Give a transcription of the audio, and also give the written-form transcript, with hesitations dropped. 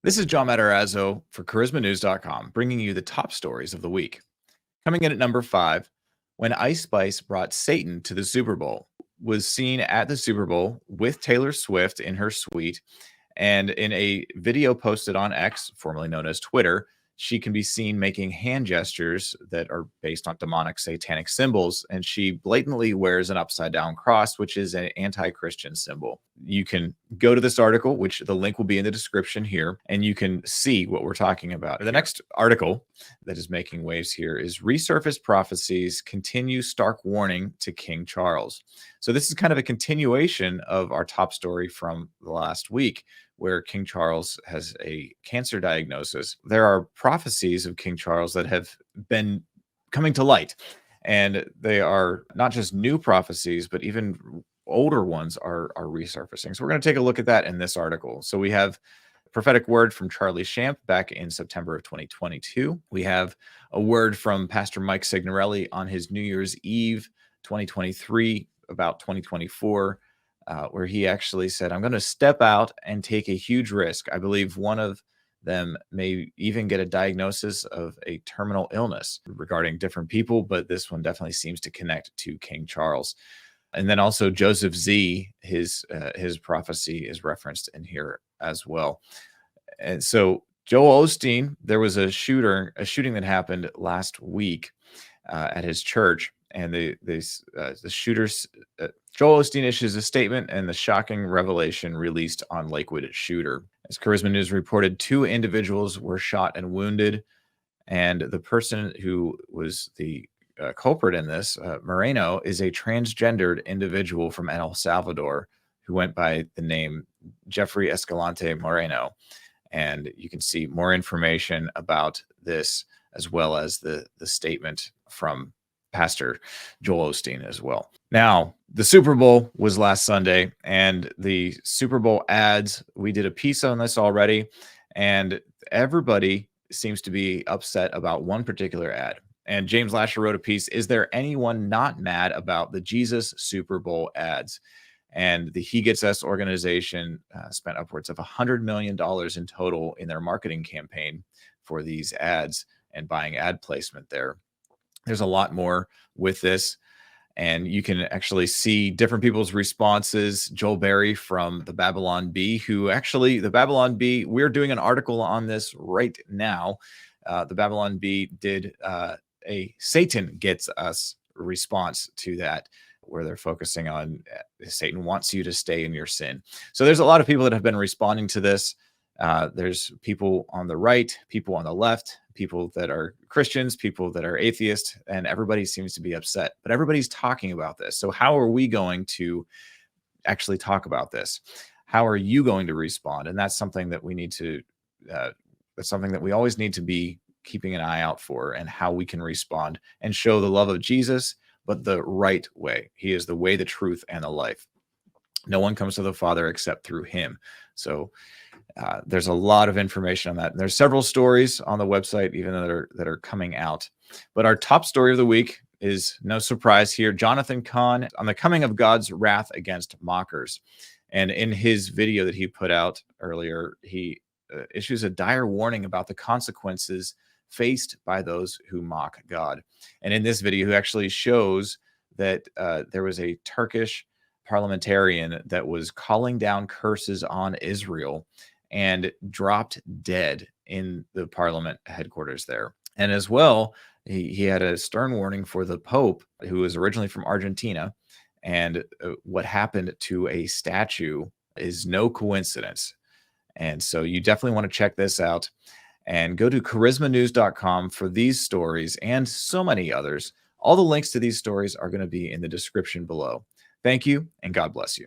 This is John Matarazzo for charismanews.com, bringing you the top stories of the week. Coming in at number 5, when Ice Spice brought Satan to the Super Bowl, was seen at the Super Bowl with Taylor Swift in her suite. And in a video posted on X, formerly known as Twitter, she can be seen making hand gestures that are based on demonic satanic symbols. And she blatantly wears an upside down cross, which is an anti Christian symbol. You can go to this article, which the link will be in the description here, and you can see what we're talking about. The next article that is making waves here is Resurfaced Prophecies Continue Stark Warning to King Charles. So this is kind of a continuation of our top story from the last week, where King Charles has a cancer diagnosis. There are prophecies of King Charles that have been coming to light, and they are not just new prophecies, but even older ones are resurfacing. So we're going to take a look at that in this article. So we have prophetic word from Charlie Shamp back in September of 2022. We have a word from Pastor Mike Signorelli on his New Year's Eve 2023 about 2024. Where he actually said, I'm going to step out and take a huge risk. I believe one of them may even get a diagnosis of a terminal illness regarding different people, but this one definitely seems to connect to King Charles. And then also Joseph Z, his prophecy is referenced in here as well. And so Joel Osteen, there was a shooting that happened last week at his church. And the shooters, Joel Osteen issues a statement and the shocking revelation released on Lakewood shooter. As Charisma News reported, 2 individuals were shot and wounded. And the person who was the culprit in this, Moreno, is a transgendered individual from El Salvador who went by the name Jeffrey Escalante Moreno. And you can see more information about this as well as the statement from Pastor Joel Osteen as well. Now, the Super Bowl was last Sunday, and the Super Bowl ads, we did a piece on this already, and everybody seems to be upset about one particular ad. And James Lasher wrote a piece, Is there anyone not mad about the Jesus Super Bowl ads? And the He Gets Us organization spent upwards of $100 million in total in their marketing campaign for these ads and buying ad placement there. There's a lot more with this, and you can actually see different people's responses. Joel Berry from the Babylon Bee, who actually, the Babylon Bee, we're doing an article on this right now. The Babylon Bee did a Satan Gets Us response to that, where they're focusing on Satan wants you to stay in your sin. So there's a lot of people that have been responding to this. There's people on the right, people on the left, people that are Christians, people that are atheists, and everybody seems to be upset. But everybody's talking about this. So how are we going to actually talk about this? How are you going to respond? And that's something that we need to, that's something that we always need to be keeping an eye out for, and how we can respond and show the love of Jesus, but the right way. He is the way, the truth, and the life. No one comes to the Father except through him. So there's a lot of information on that. And there's several stories on the website, even that are coming out. But our top story of the week is no surprise here. Jonathan Cahn on the coming of God's wrath against mockers. And in his video that he put out earlier, he issues a dire warning about the consequences faced by those who mock God. And in this video, he actually shows that there was a Turkish parliamentarian that was calling down curses on Israel and dropped dead in the parliament headquarters there. And as well, he had a stern warning for the Pope, who was originally from Argentina. And what happened to a statue is no coincidence. And so you definitely want to check this out, and go to charismanews.com for these stories and so many others. All the links to these stories are going to be in the description below. Thank you, and God bless you.